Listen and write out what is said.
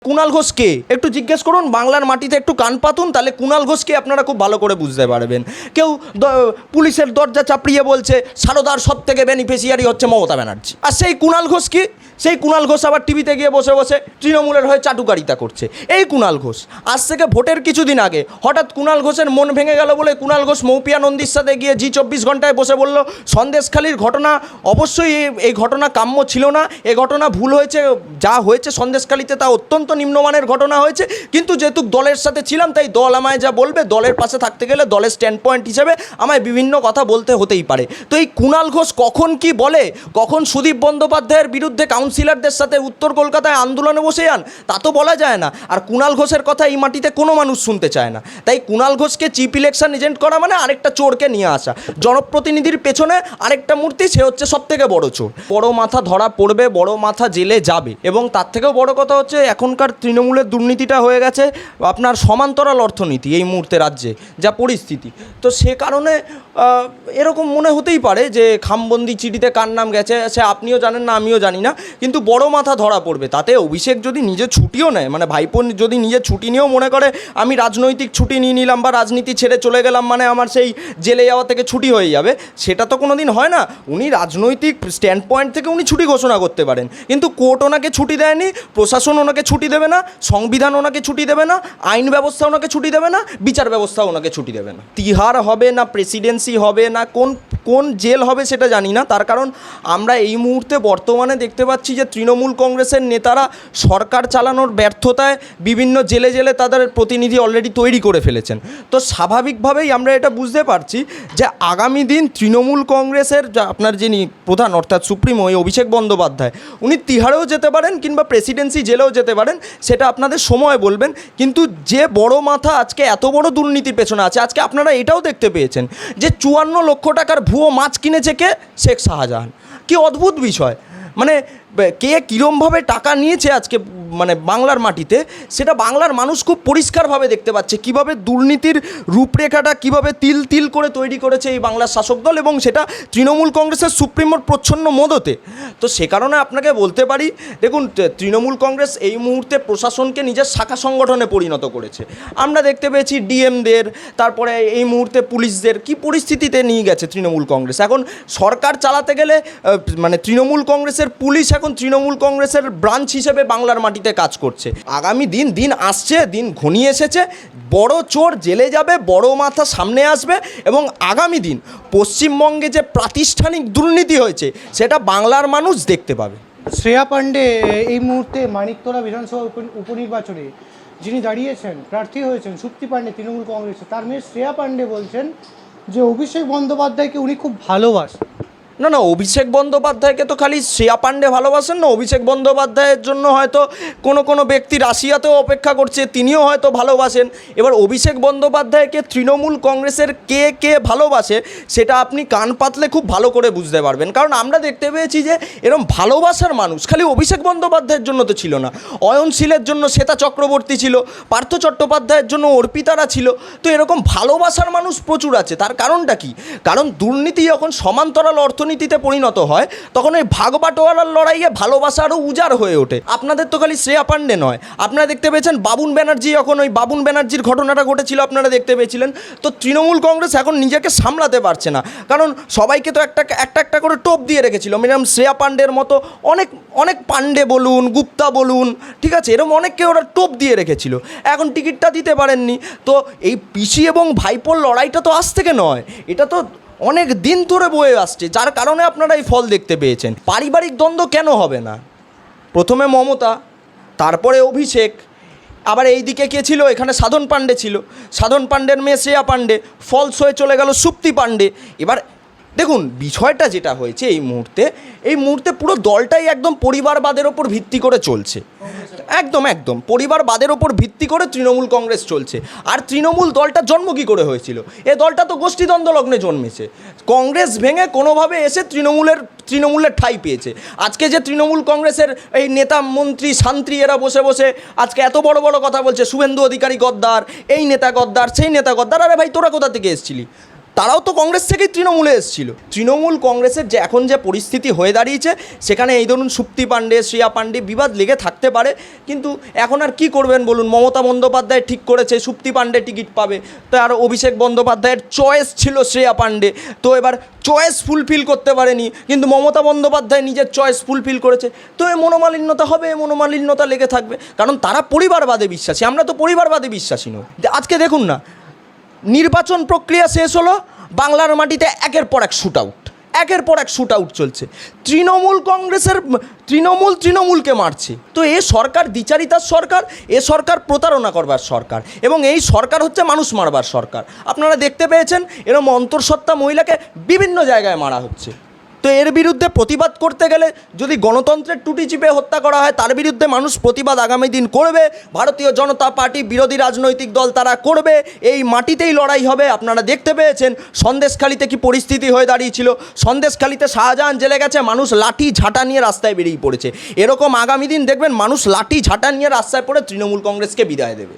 কুণাল ঘোষ কে একটু জিজ্ঞেস করুন, বাংলার মাটিতে একটু কান পাতুন, তাহলে কুণাল ঘোষকে আপনারা খুব ভালো করে বুঝতে পারবেন। কেউ পুলিশের দরজা চাপড়িয়ে বলছে সারদার সব থেকে বেনিফিশিয়ারি হচ্ছে মমতা ব্যানার্জি, আর সেই কুণাল ঘোষ কি, সেই কুণাল ঘোষ আবার টিভিতে গিয়ে বসে বসে তৃণমূলের হয়ে চাটুকারিতা করছে। এই কুণাল ঘোষ আজ থেকে ভোটের কিছুদিন আগে হঠাৎ কুণাল ঘোষের মন ভেঙে গেল বলে কুণাল ঘোষ মৌপিয়া নন্দীর সাথে গিয়ে জি24 ঘন্টায় বসে বলল সন্দেশখালির ঘটনা অবশ্যই এই ঘটনা কাম্য ছিল না, এ ঘটনা ভুল হয়েছে, যা হয়েছে সন্দেশখালিতে তা অত্যন্ত নিম্নমানের ঘটনা হয়েছে, কিন্তু যেহেতু দলের সাথে ছিলাম তাই দল আমায় যা বলবে, দলের পাশে থাকতে গেলে দলের স্ট্যান্ড পয়েন্ট হিসেবে আমায় বিভিন্ন কথা বলতে হতেই পারে। তো এই কুণাল ঘোষ কখন কি বলে, কখন সুদীপ বন্দ্যোপাধ্যায়ের বিরুদ্ধে কাউন্সিলরদের সাথে উত্তর কলকাতায় আন্দোলনে বসে যান, তা তো বলা যায় না। আর কুণাল ঘোষের কথা এই মাটিতে কোনো মানুষ শুনতে চায় না। তাই কুণাল ঘোষকে চিফ ইলেকশন এজেন্ট করা মানে আরেকটা চোরকে নিয়ে আসা, জনপ্রতিনিধির পেছনে আরেকটা মূর্তি, সে হচ্ছে সব থেকে বড় চোর। বড় মাথা ধরা পড়বে, বড় মাথা জেলে যাবে, এবং তার থেকেও বড় কথা হচ্ছে এখনকার তৃণমূলের দুর্নীতিটা হয়ে গেছে আপনার সমান্তরাল অর্থনীতি এই মুহূর্তে রাজ্যে যা পরিস্থিতি। তো সে কারণে এরকম মনে হতেই পারে যে খামবন্দি চিঠিতে কার নাম গেছে সে আপনিও জানেন না, আমিও জানি না, কিন্তু বড় মাথা ধরা পড়বে। তাতে অভিষেক যদি নিজে ছুটিও নেয়, মানে ভাইপো যদি নিজে ছুটি নিয়েও মনে করে আমি রাজনৈতিক ছুটি নিয়ে নিলাম বা রাজনীতি ছেড়ে চলে গেলাম, মানে আমার সেই জেলে যাওয়া থেকে ছুটি হয়ে যাবে, সেটা তো কোনো দিন হয় না। উনি রাজনৈতিক স্ট্যান্ড পয়েন্ট থেকে উনি ছুটি ঘোষণা করতে পারেন, কিন্তু কোর্ট ওনাকে ছুটি দেয়নি, প্রশাসন ওনাকে ছুটি দেবে না, সংবিধান ওনাকে ছুটি দেবে না, আইন ব্যবস্থা ওনাকে ছুটি দেবে না, বিচার ব্যবস্থা ওনাকে ছুটি দেবে না। তিহার হবে না, প্রেসিডেন্সি হবে না, কোন জেল হবে সেটা জানি না। তার কারণ আমরা এই মুহূর্তে বর্তমানে দেখতে পাচ্ছি যে তৃণমূল কংগ্রেসের নেতারা সরকার চালানোর ব্যর্থতায় বিভিন্ন জেলে জেলে তাদের প্রতিনিধি অলরেডি তৈরি করে ফেলেছেন। তো স্বাভাবিকভাবেই আমরা এটা বুঝতে পারছি যে আগামী দিন তৃণমূল কংগ্রেসের আপনার যিনি প্রধান অর্থাৎ সুপ্রিমো অভিষেক বন্দ্যোপাধ্যায়, উনি তিহারেও যেতে পারেন কিংবা প্রেসিডেন্সি জেলেও যেতে পারেন, সেটা আপনাদের সময় বলবেন। কিন্তু যে বড় মাথা আজকে এত বড় দুর্নীতির পেছনে আছে, আজকে আপনারা এটাও দেখতে পেয়েছেন যে 54 লক্ষ টাকার ভুয়ো মাছ কিনেছে কে, শেখ শাহজাহান। কি অদ্ভুত বিষয়, মানে কে কীরমভাবে টাকা নিয়েছে আজকে মানে বাংলার মাটিতে, সেটা বাংলার মানুষ খুব পরিষ্কারভাবে দেখতে পাচ্ছে, কিভাবে দুর্নীতির রূপরেখাটা কিভাবে তিল তিল করে তৈরি করেছে এই বাংলার শাসক দল, এবং সেটা তৃণমূল কংগ্রেসের সুপ্রিমোর প্রচ্ছন্ন মদতে। তো সে কারণে আপনাকে বলতে পারি, দেখুন তৃণমূল কংগ্রেস এই মুহূর্তে প্রশাসনকে নিজের শাখা সংগঠনে পরিণত করেছে। আমরা দেখতে পেয়েছি ডিএমদের, তারপরে এই মুহূর্তে পুলিশদের কি পরিস্থিতিতে নিয়ে গেছে তৃণমূল কংগ্রেস। এখন সরকার চালাতে গেলে মানে তৃণমূল কংগ্রেসের পুলিশ এখন তৃণমূল কংগ্রেসের ব্রাঞ্চ হিসেবে বাংলার মাটিতে কাজ করছে। আগামী দিন আসছে, দিন ঘনিয়ে এসেছে, বড় চোর জেলে যাবে, বড় মাথা সামনে আসবে, এবং আগামী দিন পশ্চিমবঙ্গে যে প্রাতিষ্ঠানিক দুর্নীতি হয়েছে সেটা বাংলার মানুষ দেখতে পাবে। শ্রেয়া পাণ্ডে এই মুহূর্তে মানিকতলা বিধানসভা উপনির্বাচনে যিনি দাঁড়িয়েছেন, প্রার্থী হয়েছেন সুপ্তি পাণ্ডে তৃণমূল কংগ্রেসে, তার মেয়ে শ্রেয়া পাণ্ডে বলছেন যে অভিষেক বন্দ্যোপাধ্যায়কে উনি খুব ভালোবাসেন। না, অভিষেক বন্দ্যোপাধ্যায়কে তো খালি শ্রেয়া পাণ্ডে ভালোবাসেন না, অভিষেক বন্দ্যোপাধ্যায়ের জন্য হয়তো কোনো ব্যক্তি রাশিয়াতেও অপেক্ষা করছে, তিনিও হয়তো ভালোবাসেন। এবার অভিষেক বন্দ্যোপাধ্যায়কে তৃণমূল কংগ্রেসের কে ভালোবাসে সেটা আপনি কান পাতলে খুব ভালো করে বুঝতে পারবেন। কারণ আমরা দেখতে পেয়েছি যে এরকম ভালোবাসার মানুষ খালি অভিষেক বন্দ্যোপাধ্যায়ের জন্য তো ছিল না, অয়নশীলের জন্য শ্বেতা চক্রবর্তী ছিল, পার্থ চট্টোপাধ্যায়ের জন্য অর্পিতারা ছিল। তো এরকম ভালোবাসার মানুষ প্রচুর আছে। তার কারণটা কি? কারণ দুর্নীতি যখন সমান্তরাল অর্থনীতিতে পরিণত হয় তখন ওই ভাগ বাটোয়ারার লড়াইয়ে ভালোবাসা আরও উজাড় হয়ে ওঠে। আপনাদের তো খালি শ্রেয়া পাণ্ডে নয়, আপনারা দেখতে পেয়েছেন বাবুন ব্যানার্জি, যখন ওই বাবুন ব্যানার্জির ঘটনাটা ঘটেছিল আপনারা দেখতে পেয়েছিলেন। তো তৃণমূল কংগ্রেস এখন নিজেকে সামলাতে পারছে না, কারণ সবাইকে তো একটা করে টোপ দিয়ে রেখেছিল। ম্যাডাম শ্রেয়া পাণ্ডের মতো অনেক পাণ্ডে বলুন, গুপ্তা বলুন, ঠিক আছে, এরকম অনেককে ওরা টোপ দিয়ে রেখেছিল, এখন টিকিটটা দিতে পারেননি। তো এই পিসি এবং ভাইপোর লড়াইটা তো আজ থেকে নয়, এটা তো অনেক দিন ধরে বয়ে আসছে, যার কারণে আপনারা এই ফল দেখতে পেয়েছেন। পারিবারিক দ্বন্দ্ব কেন হবে না? প্রথমে মমতা, তারপরে অভিষেক, আবার এই দিকে কে ছিল, এখানে সাধন পাণ্ডে ছিল, সাধন পাণ্ডের মেয়ে শ্রেয়া পাণ্ডে, ফলস হয়ে চলে গেল সুপ্তি পাণ্ডে। এবার দেখুন বিষয়টা যেটা হয়েছে এই মুহূর্তে পুরো দলটাই একদম পরিবারবাদের ওপর ভিত্তি করে চলছে, একদম পরিবারবাদের ওপর ভিত্তি করে তৃণমূল কংগ্রেস চলছে। আর তৃণমূল দলটা জন্ম কী করে হয়েছিল? এ দলটা তো গোষ্ঠীদ্বন্দ্ব লগ্নে জন্মেছে, কংগ্রেস ভেঙে কোনোভাবে এসে তৃণমূলের ঠাঁই পেয়েছে। আজকে যে তৃণমূল কংগ্রেসের এই নেতা মন্ত্রী শান্ত্রী এরা বসে বসে আজকে এত বড় কথা বলছে, শুভেন্দু অধিকারী গদ্দার, এই নেতা গদ্দার, সেই নেতা গদ্দার, আরে ভাই তোরা কোথা থেকে এসেছিলি? তারাও তো কংগ্রেস থেকেই তৃণমূলে এসেছিল। তৃণমূল কংগ্রেসের যে এখন যে পরিস্থিতি হয়ে দাঁড়িয়েছে, সেখানে এই ধরুন সুপ্তি পাণ্ডে, শ্রেয়া পাণ্ডে বিবাদ লেগে থাকতে পারে, কিন্তু এখন আর কি করবেন বলুন? মমতা বন্দ্যোপাধ্যায় ঠিক করেছে সুপ্তি পাণ্ডে টিকিট পাবে, তো আর অভিষেক বন্দ্যোপাধ্যায়ের চয়েস ছিল শ্রেয়া পাণ্ডে, তো এবার চয়েস ফুলফিল করতে পারেনি, কিন্তু মমতা বন্দ্যোপাধ্যায় নিজের চয়েস ফুলফিল করেছে, তো এ মনোমালিন্যতা হবে, এ মনোমালিন্যতা লেগে থাকবে, কারণ তারা পরিবারবাদে বিশ্বাসী, আমরা তো পরিবারবাদে বিশ্বাসী নই। আজকে দেখুন না, নির্বাচন প্রক্রিয়া শেষ হলো, বাংলার মাটিতে একের পর এক শুট আউট চলছে। তৃণমূল কংগ্রেসের তৃণমূলকে মারছে। তো এ সরকার দ্বিচারিতার সরকার, এ সরকার প্রতারণা করবার সরকার, এবং এই সরকার হচ্ছে মানুষ মারবার সরকার। আপনারা দেখতে পেয়েছেন এরকম অন্তঃসত্ত্বা মহিলাকে বিভিন্ন জায়গায় মারা হচ্ছে। তো এর বিরুদ্ধে প্রতিবাদ করতে গেলে যদি গণতন্ত্রের টুটি চিপে হত্যা করা হয়, তার বিরুদ্ধে মানুষ প্রতিবাদ আগামী দিন করবে। ভারতীয় জনতা পার্টি, বিরোধী রাজনৈতিক দল তারা করবে, এই মাটিতেই লড়াই হবে। আপনারা দেখতে পেয়েছেন সন্দেশখালিতে কি পরিস্থিতি হয়ে দাঁড়িয়েছিল। সন্দেশখালিতে শাহজাহান জেলে গেছে, মানুষ লাঠি ঝাঁটা নিয়ে রাস্তায় বেরিয়ে পড়েছে। এরকম আগামী দিন দেখবেন মানুষ লাঠি ঝাঁটা নিয়ে রাস্তায় পড়ে তৃণমূল কংগ্রেসকে বিদায় দেবে।